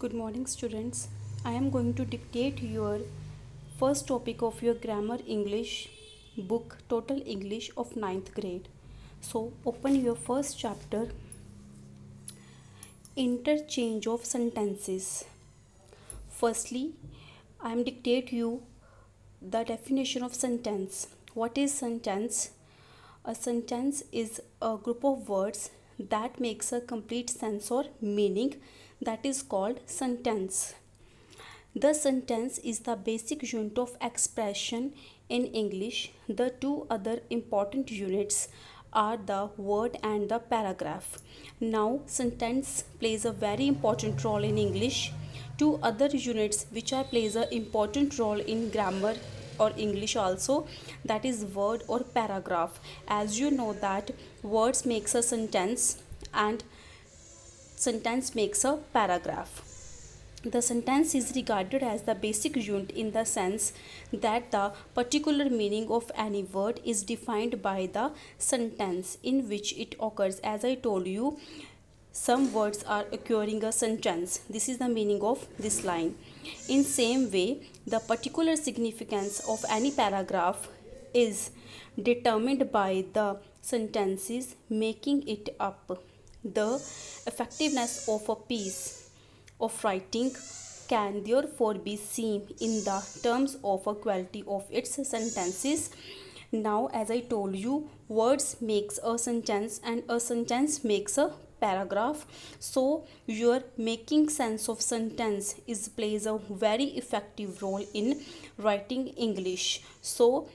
Good morning, students. I am going to dictate your first topic of your grammar English book, Total English of ninth grade. So, open your first chapter, Interchange of Sentences. Firstly, I am dictate you the definition of sentence. What is sentence? A sentence is a group of words that makes a complete sense or meaning, that is called sentence. The sentence is the basic unit of expression in English. The two other important units are the word and the paragraph. Now, sentence plays a very important role in English. Two other units which are plays a important role in grammar or English also, that is word or paragraph. As you know that words makes a sentence and sentence makes a paragraph. The sentence is regarded as the basic unit in the sense that the particular meaning of any word is defined by the sentence in which it occurs. As I told you, some words are occurring a sentence. This is the meaning of this line. In same way, the particular significance of any paragraph is determined by the sentences making it up. The effectiveness of a piece of writing can therefore be seen in the terms of a quality of its sentences. Now, as I told you, words makes a sentence and a sentence makes a paragraph. So your making sense of sentence is plays a very effective role in writing English. So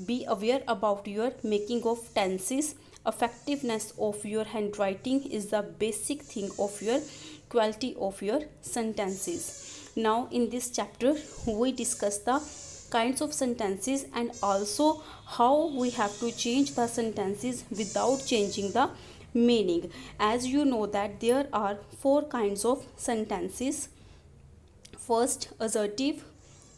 be aware about your making of tenses. Effectiveness of your handwriting is the basic thing of your quality of your sentences. Now in this chapter we discuss the kinds of sentences and also how we have to change the sentences without changing the meaning. As you know that there are four kinds of sentences. First, assertive,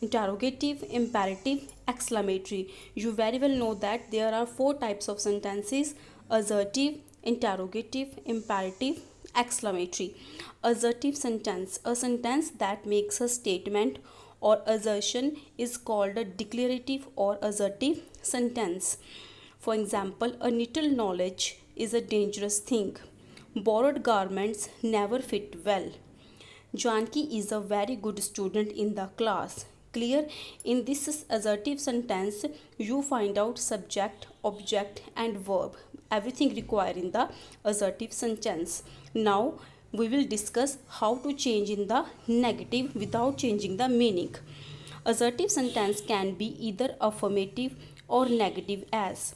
interrogative, imperative, exclamatory. You very well know that there are four types of sentences: assertive, interrogative, imperative, exclamatory. Assertive sentence, a sentence that makes a statement or assertion, is called a declarative or assertive sentence. For example, a little knowledge is a dangerous thing. Borrowed garments never fit well. Janki is a very good student in the class. Clear? In this assertive sentence, you find out subject, object, and verb. Everything required in the assertive sentence. Now, we will discuss how to change in the negative without changing the meaning. Assertive sentence can be either affirmative or negative, as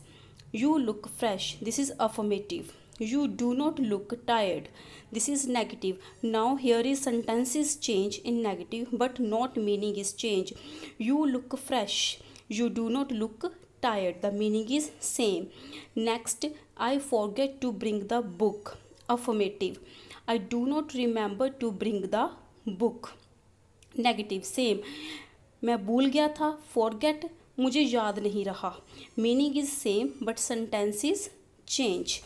you look fresh. This is affirmative. You do not look tired. This is negative. Now here is sentences change in negative but not meaning is change. You look fresh. You do not look tired. The meaning is same. Next, I forget to bring the book. Affirmative. I do not remember to bring the book. Negative same. मैं भूल गया था. Forget, मुझे याद नहीं रहा. Meaning is same but sentence is change.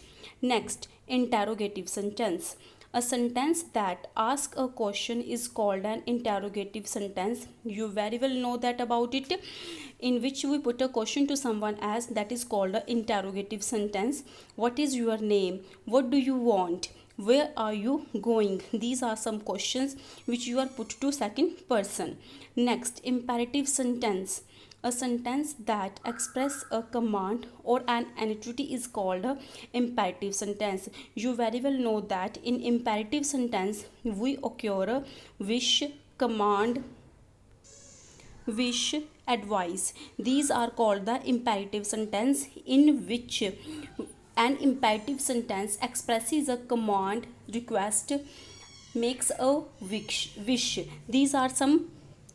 Next, interrogative sentence. A sentence that asks a question is called an interrogative sentence. You very well know that about it, in which we put a question to someone as that is called an interrogative sentence. What is your name? What do you want? Where are you going? These are some questions which you are put to second person. Next, imperative sentence. A sentence that expresses a command or an entity is called a imperative sentence. You very well know that in imperative sentence we occur a wish, command, wish, advice. These are called the imperative sentence, in which an imperative sentence expresses a command, request, makes a wish. These are some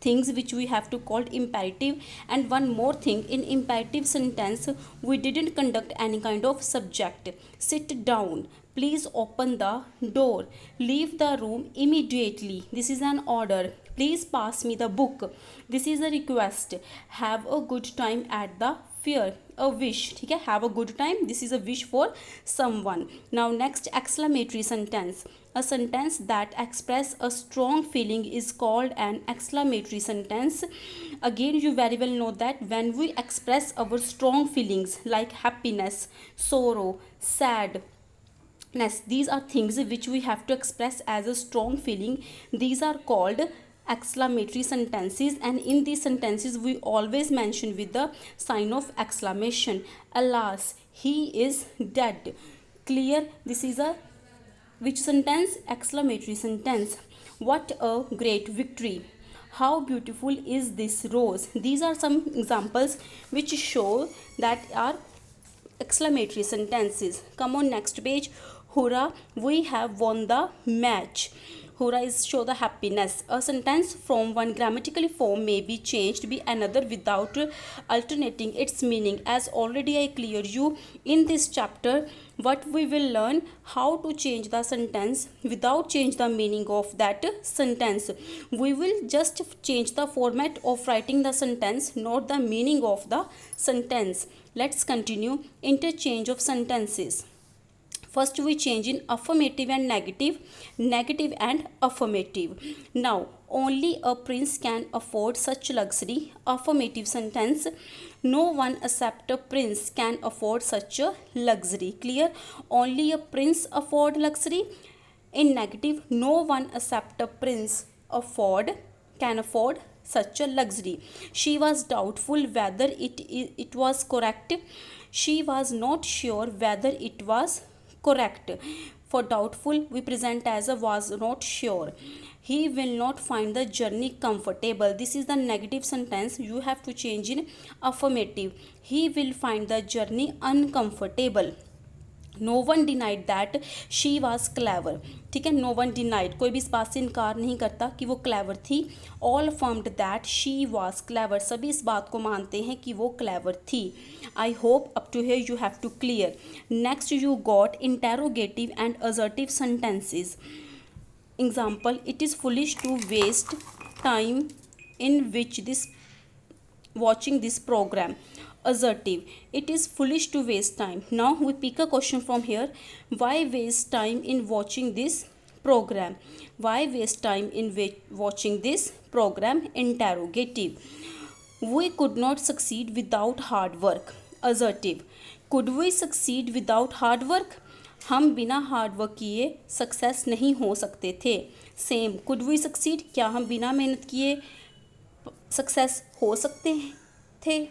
things which we have to call imperative. And one more thing, in imperative sentence we didn't conduct any kind of subject. Sit down, please open the door, leave the room immediately. This is an order. Please pass me the book. This is a request. Have a good time at the fear, a wish. ठीक है, have a good time, this is a wish for someone. Now next, exclamatory sentence. A sentence that express a strong feeling is called an exclamatory sentence. Again, you very well know that when we express our strong feelings like happiness, sorrow, sadness, these are things which we have to express as a strong feeling. These are called exclamatory sentences, and in these sentences we always mention with the sign of exclamation. Alas, he is dead. Clear? This is a which sentence? Exclamatory sentence. What a great victory. How beautiful is this rose. These are some examples which show that are exclamatory sentences. Come on, next page. Hurrah, we have won the match. Hurrah is show the happiness. A sentence from one grammatical form may be changed to be another without alternating its meaning. As already I cleared you in this chapter, what we will learn how to change the sentence without change the meaning of that sentence. We will just change the format of writing the sentence, not the meaning of the sentence. Let's continue. Interchange of sentences. First we change in affirmative and negative, negative and affirmative. Now, only a prince can afford such luxury. Affirmative sentence. No one except a prince can afford such a luxury. Clear? Only a prince afford luxury. In negative, no one except a prince can afford such a luxury. She was doubtful whether it was correct. She was not sure whether it was correct. For doubtful, we present as a was not sure. He will not find the journey comfortable. This is the negative sentence. You have to change in affirmative. He will find the journey uncomfortable. No one denied that she was clever. ठीक है, no one denied, कोई भी इस बात से इनकार नहीं करता कि वो क्लेवर थी. All formed that she was clever. सभी इस बात को मानते हैं कि वो क्लेवर थी. I hope up to hear you have to clear. Next, you got interrogative and assertive sentences. Example, it is foolish to waste time in which this watching this program. Assertive, it is foolish to waste time. Now we pick a question from here. Why waste time in watching this program? Why waste time in watching this program? Interrogative. We could not succeed without hard work. Assertive, could we succeed without hard work? हम बिना hard work किए success नहीं हो सकते थे. Same, could we succeed, क्या हम बिना मेहनत किए सक्सेस हो सकते थे.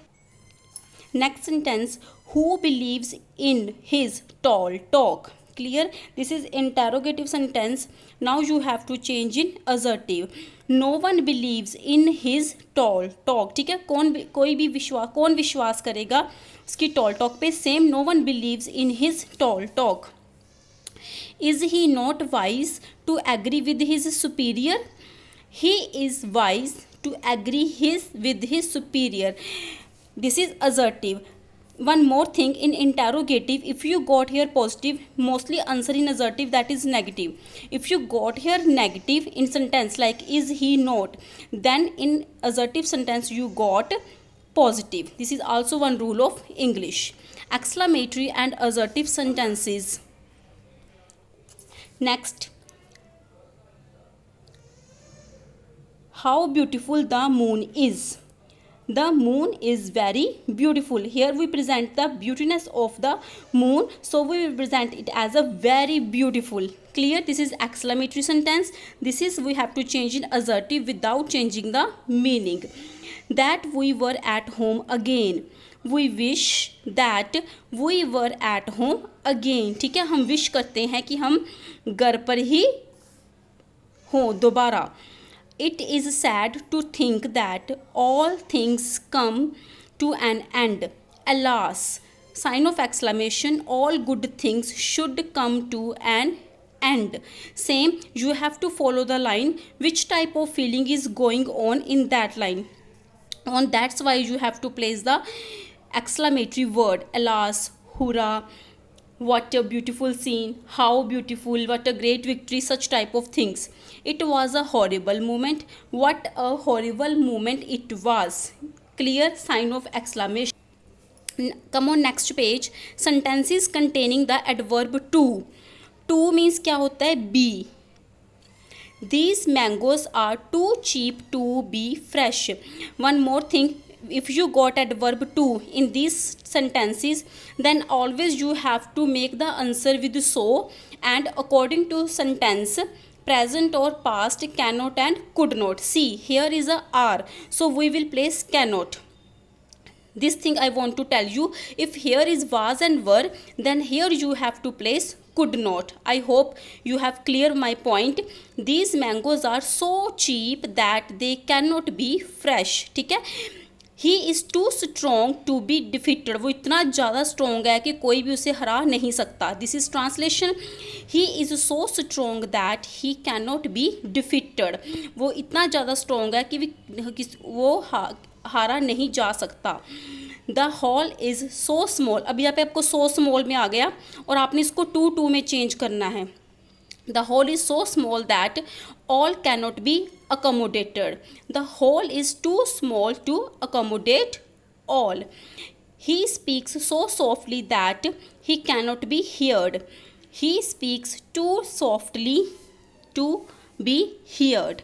Next sentence, who believes in his tall talk. Clear? This is interrogative sentence. Now you have to change in assertive. No one believes in his tall talk. ठीक है, कौन विश्वास करेगा उसकी टॉल टॉक पे. Same, no one believes in his tall talk. Is he not wise to agree with his superior. He is wise to agree with his superior. This is assertive. One more thing, in interrogative, if you got here positive, mostly answer in assertive, that is negative. If you got here negative in sentence like is he not, then in assertive sentence you got positive. This is also one rule of English. Exclamatory and assertive sentences. Next, how beautiful the moon is. The moon is very beautiful. Here we present the beautiness of the moon, so we will present it as a very beautiful. Clear? This is exclamatory sentence. This is we have to change in assertive without changing the meaning. That we were at home again. We wish that we were at home again. ठीक है, हम wish करते हैं कि हम घर पर ही हों दोबारा. It is sad to think that all things come to an end. Alas, sign of exclamation, all good things should come to an end. Same, you have to follow the line. Which type of feeling is going on in that line? That's why you have to place the exclamatory word. Alas, hurrah, what a beautiful scene, how beautiful, what a great victory, such type of things. It was a horrible moment. What a horrible moment it was. Clear? Sign of exclamation. Come on next page. Sentences containing the adverb to. To means क्या होता है? be. These mangoes are too cheap to be fresh. One more thing, if you got adverb to in these sentences, then always you have to make the answer with so, and according to sentence present or past, cannot and could not. See, here is a are, so we will place cannot. This thing I want to tell you, if here is was and were, then here you have to place could not. I hope you have clear my point. These mangoes are so cheap that they cannot be fresh. ठीक है. He is too strong to be defeated. वो इतना ज़्यादा strong है कि कोई भी उसे हरा नहीं सकता. This is translation. He is so strong that he can not be defeated. वो इतना ज़्यादा स्ट्रॉन्ग है कि वो हारा नहीं जा सकता. The hall is so small. अब यहाँ पे आपको सो स्मॉल में आ गया और आपने इसको टू में चेंज करना है. The hall is so small that all cannot be accommodated. The hall is too small to accommodate all. He speaks so softly that he cannot be heard. He speaks too softly to be heard.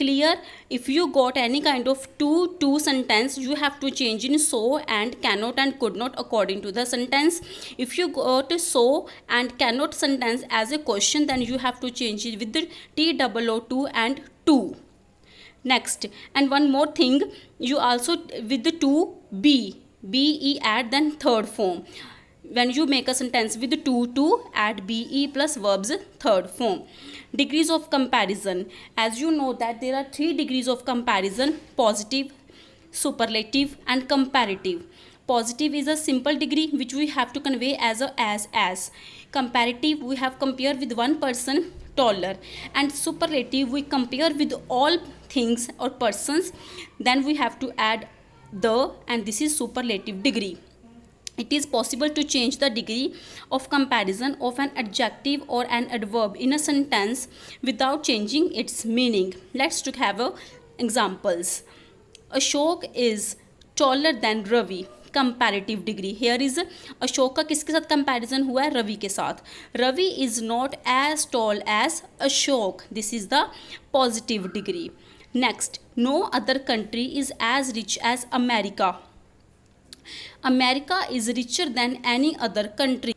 Clear? If you got any kind of to sentence, you have to change in so and cannot and could not according to the sentence. If you got so and cannot sentence as a question, then you have to change it with the to and to. Next, and one more thing, you also with the to be add then third form. When you make a sentence with to add be plus verbs third form. Degrees of comparison. As you know that there are 3 degrees of comparison: positive, superlative and comparative. Positive is a simple degree which we have to convey as a as. Comparative, we have compare with one person taller, and superlative we compare with all things or persons, then we have to add the, and this is superlative degree. It is possible to change the degree of comparison of an adjective or an adverb in a sentence without changing its meaning. Let's have examples. Ashok is taller than Ravi. Comparative degree. Here is Ashok का किसके साथ comparison हुआ है? रवि के साथ. Ravi is not as tall as Ashok. This is the positive degree. Next, no other country is as rich as America. America is richer than any other country.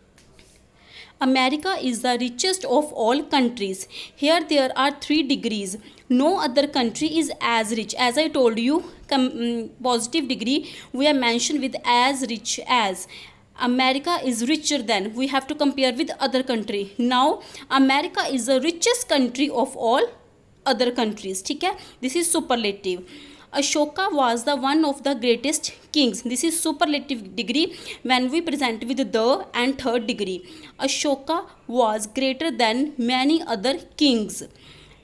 America is the richest of all countries. Here there are 3 degrees. No other country is as rich. As I told you, positive degree we have mentioned with as rich as. America is richer than. We have to compare with other country. Now America is the richest country of all other countries. ठीक है. This is superlative. Ashoka was the one of the greatest kings. This is superlative degree when we present with the and third degree. Ashoka was greater than many other kings,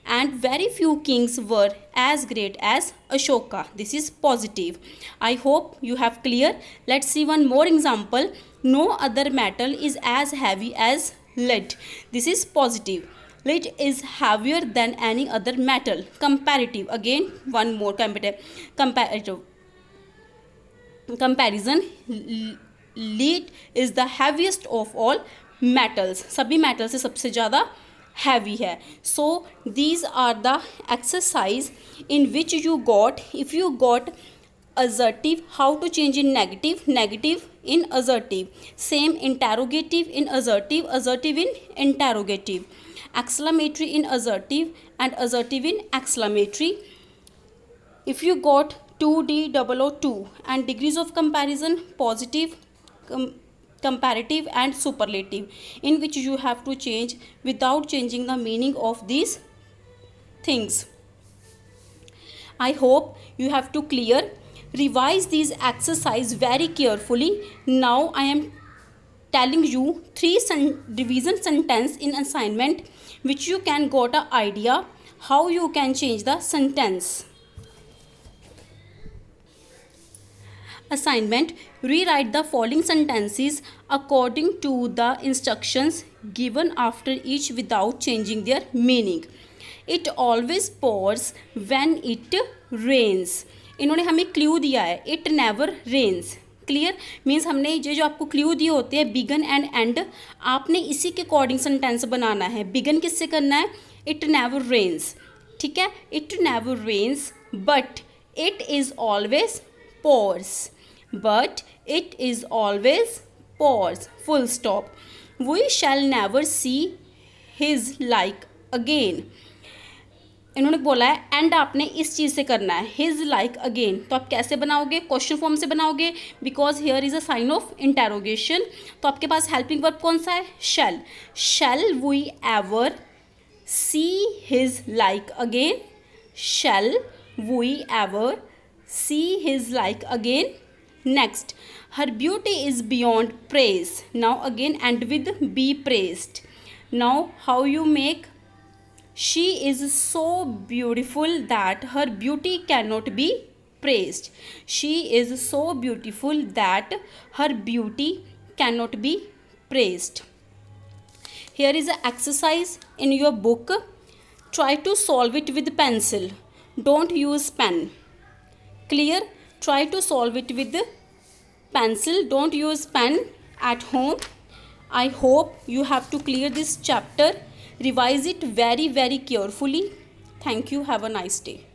and very few kings were as great as Ashoka. This is positive. I hope you have clear. Let's see one more example. No other metal is as heavy as lead. This is positive. Lead is heavier than any other metal. Comparative. Again, one more comparative comparison. Lead is the heaviest of all metals. सभी metals से सबसे ज़्यादा heavy है. So these are the exercise in which you got. If you got assertive, how to change in negative, negative in assertive. Same interrogative in assertive, assertive in interrogative. Exclamatory in assertive and assertive in exclamatory. If you got 2 and degrees of comparison, positive, comparative and superlative, in which you have to change without changing the meaning of these things. I hope you have to clear. Revise these exercise very carefully. Now I am telling you 3 division sentence in assignment which you can got an idea how you can change the sentence. Assignment: rewrite the following sentences according to the instructions given after each without changing their meaning. It always pours when it rains. इन्होंने हमें clue दिया है. It never rains. Clear means हमने ये जो आपको clue दिए होते हैं बिगन एंड एंड, आपने इसी के अकॉर्डिंग सेंटेंस बनाना है। बिगन किससे करना है? इट नेवर रेन्स, ठीक है, it never rains but it is always pours, but it is always pours, full stop. We shall never see his like again. इन्होंने बोला है एंड आपने इस चीज़ से करना है, हिज लाइक अगेन। तो आप कैसे बनाओगे? क्वेश्चन फॉर्म से बनाओगे, because here is a sign of interrogation. तो आपके पास हेल्पिंग वर्ब कौन सा है? Shall. Shall we ever see his like again? Shall we ever see his like again? Next, her beauty is beyond praise. Now again end with be praised. Now how you make? She is so beautiful that her beauty cannot be praised. She is so beautiful that her beauty cannot be praised. Here is an exercise in your book. Try to solve it with pencil. Don't use pen. Clear? Try to solve it with pencil. Don't use pen at home. I hope you have to clear this chapter. Revise it very carefully. Thank you. Have a nice day.